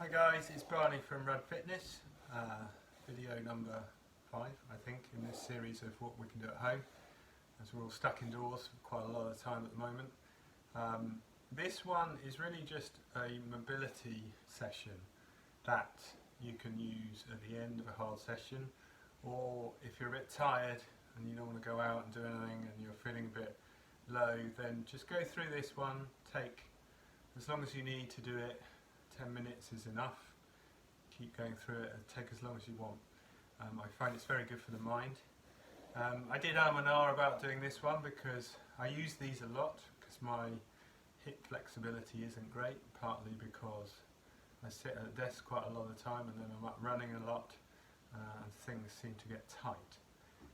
Hi guys, it's Barney from Rudd Fitness, video number 5 I think in this series of what we can do at home, as we're all stuck indoors for quite a lot of time at the moment. This one is really just a mobility session that you can use at the end of a hard session, or if you're a bit tired and you don't want to go out and do anything and you're feeling a bit low, then just go through this one. Take as long as you need to do it. 10 minutes is enough. Keep going through it and take as long as you want. I find it's very good for the mind. I did and about doing this one because I use these a lot because my hip flexibility isn't great, partly because I sit at a desk quite a lot of the time and then I'm up running a lot and things seem to get tight.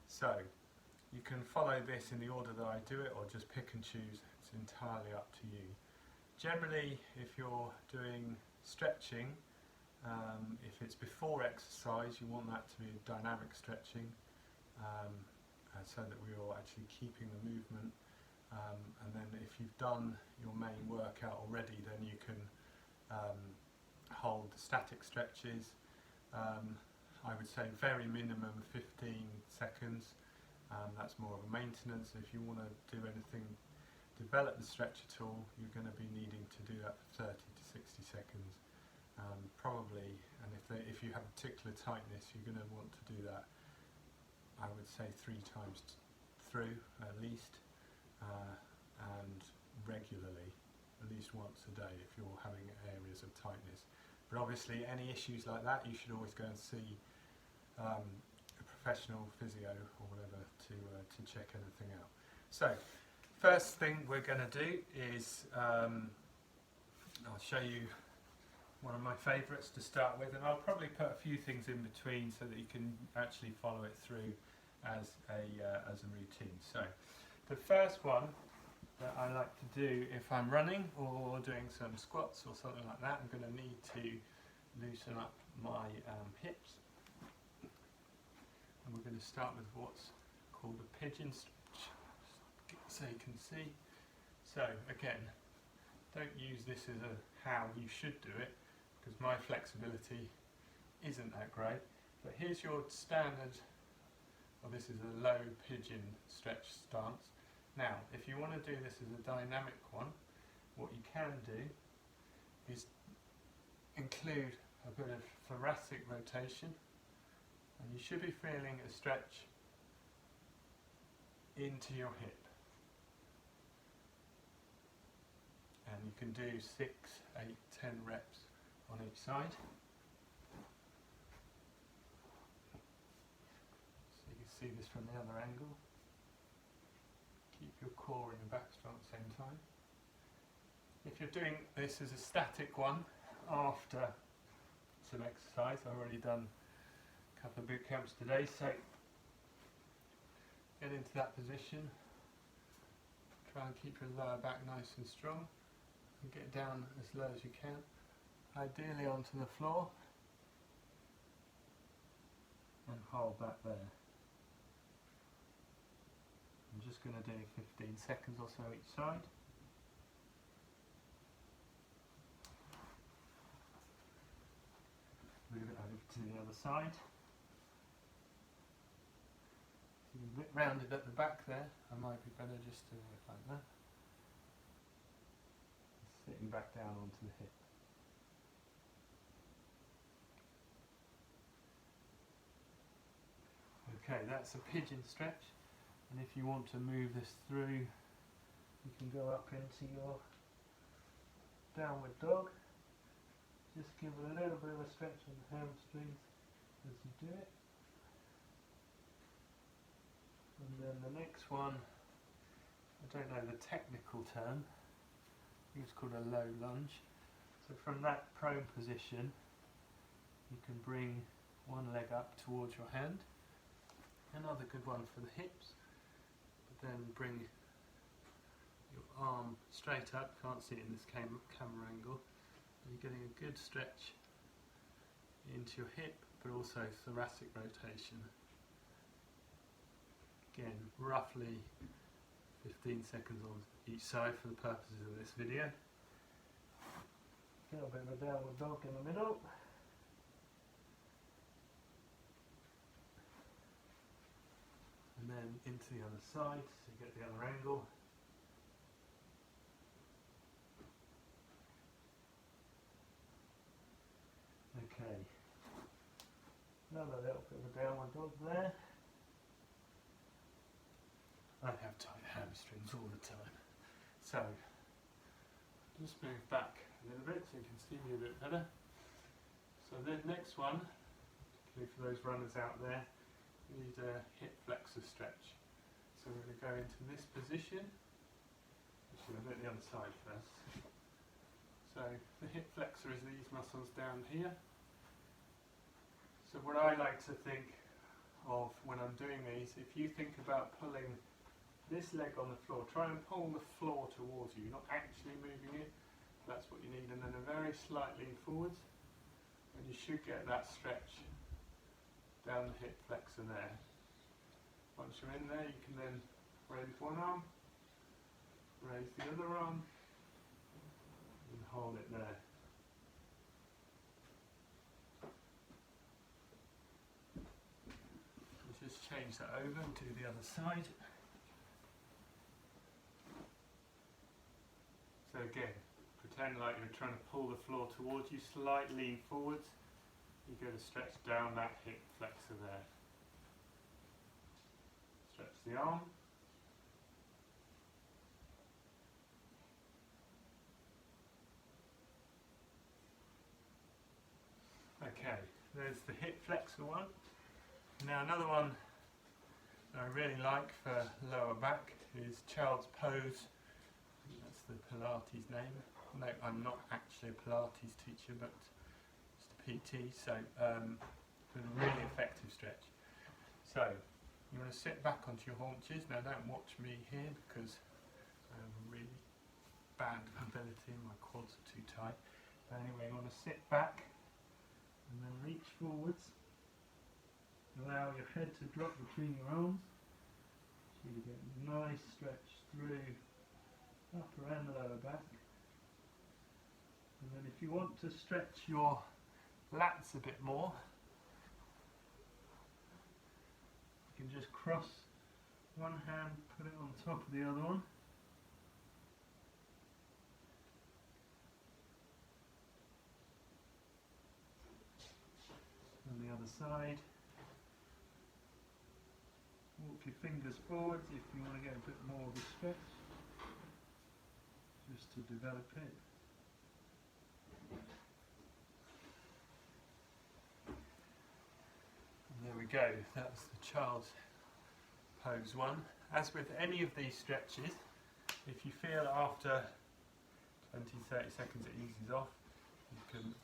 So you can follow this in the order that I do it or just pick and choose. It's entirely up to you. Generally, if you're doing stretching, if it's before exercise, you want that to be dynamic stretching, so that we're actually keeping the movement. And then if you've done your main workout already, then you can hold static stretches. I would say very minimum 15 seconds. That's more of a maintenance. If you want to do anything, develop the stretch at all, you're going to be needing to do that for 30 to 60 seconds probably, and if you have particular tightness, you're going to want to do that, I would say 3 times through at least, and regularly, at least once a day if you're having areas of tightness. But obviously any issues like that, you should always go and see a professional physio or whatever to check anything out. So first thing we're going to do is I'll show you one of my favourites to start with, and I'll probably put a few things in between so that you can actually follow it through as a routine. So the first one that I like to do if I'm running or doing some squats or something like that, I'm going to need to loosen up my hips, and we're going to start with what's called a pigeon stretch, so you can see. So again, don't use this as a how you should do it, because my flexibility isn't that great. But here's your standard, well, this is a low pigeon stretch stance. Now, if you want to do this as a dynamic one, what you can do is include a bit of thoracic rotation, and you should be feeling a stretch into your hip. And you can do 6, 8, 10 reps on each side. So you can see this from the other angle. Keep your core and your back strong at the same time. If you're doing this as a static one after some exercise, I've already done a couple of boot camps today, so get into that position. Try and keep your lower back nice and strong. And get down as low as you can, ideally onto the floor, and hold that there. I'm just going to do 15 seconds or so each side. Move it over to the other side. It's a bit rounded at the back there, I might be better just doing it like that. Sitting back down onto the hip. Okay, that's a pigeon stretch, and if you want to move this through, you can go up into your downward dog. Just give it a little bit of a stretch on the hamstrings as you do it. And then the next one, I don't know the technical term, it's called a low lunge. So from that prone position, you can bring one leg up towards your hand. Another good one for the hips. But then bring your arm straight up. Can't see it in this camera angle. But you're getting a good stretch into your hip, but also thoracic rotation. Again, roughly 15 seconds on each side for the purposes of this video. little bit of a downward dog in the middle. And then into the other side, so you get the other angle. Okay, another little bit of a downward dog there. I have tight hamstrings all the time. So, just move back a little bit so you can see me a bit better. So the next one, particularly for those runners out there, you need a hip flexor stretch. So we're going to go into this position. Actually, I'll do it the other side first. So the hip flexor is these muscles down here. So what I like to think of when I'm doing these, if you think about pulling this leg on the floor, try and pull the floor towards you. You're not actually moving it, that's what you need. And then a very slight lean forwards, and you should get that stretch down the hip flexor there. Once you're in there, you can then raise one arm, raise the other arm, and hold it there. Just change that over and do the other side. So again, pretend like you're trying to pull the floor towards you, slight lean forwards. You're going to stretch down that hip flexor there. Stretch the arm. Okay, there's the hip flexor one. Now another one I really like for lower back is child's pose. That's the Pilates name. No, I'm not actually a Pilates teacher, but just a PT, so it's a really effective stretch. So you want to sit back onto your haunches. Now don't watch me here because I have a really bad mobility and my quads are too tight. But anyway, you want to sit back and then reach forwards. Allow your head to drop between your arms. So you get a nice stretch through upper and lower back. And then if you want to stretch your lats a bit more, you can just cross one hand, put it on top of the other one. On the other side. Walk your fingers forwards if you want to get a bit more of a stretch, just to develop it. And there we go, that's the child's pose one. As with any of these stretches, if you feel after 20-30 seconds it eases off, you can,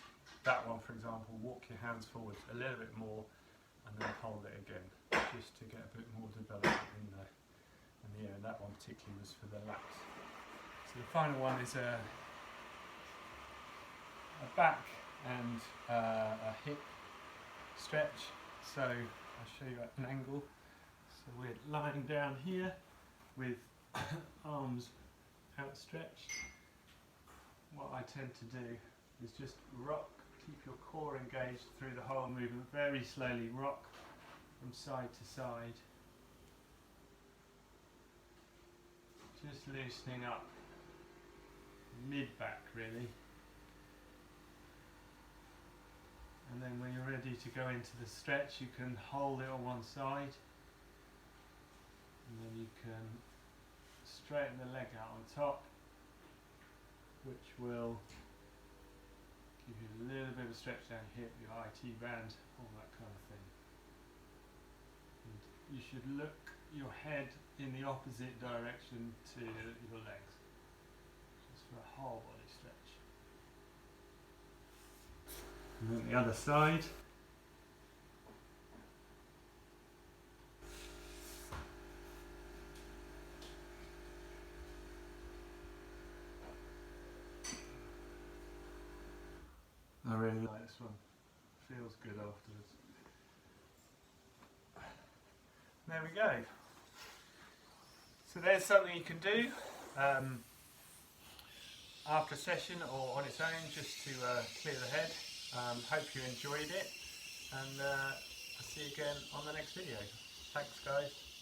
that one for example, walk your hands forwards a little bit more and then hold it again, just to get a bit more development in there. And yeah, that one particularly was for the lats. So the final one is a back and a hip stretch. So I'll show you at an angle. So we're lying down here with arms outstretched. What I tend to do is just rock, keep your core engaged through the whole movement, very slowly rock from side to side. Just loosening up mid-back really. And then when you're ready to go into the stretch, you can hold it on one side. And then you can straighten the leg out on top, which will give you a little bit of stretch down hip, your IT band, all that kind of thing. And you should look your head in the opposite direction to your legs, just for a whole body stretch. And then the other side. I really like this one. Feels good afterwards. There we go. So there's something you can do. after a session or on its own, just to clear the head. Hope you enjoyed it, and I'll see you again on the next video. Thanks guys.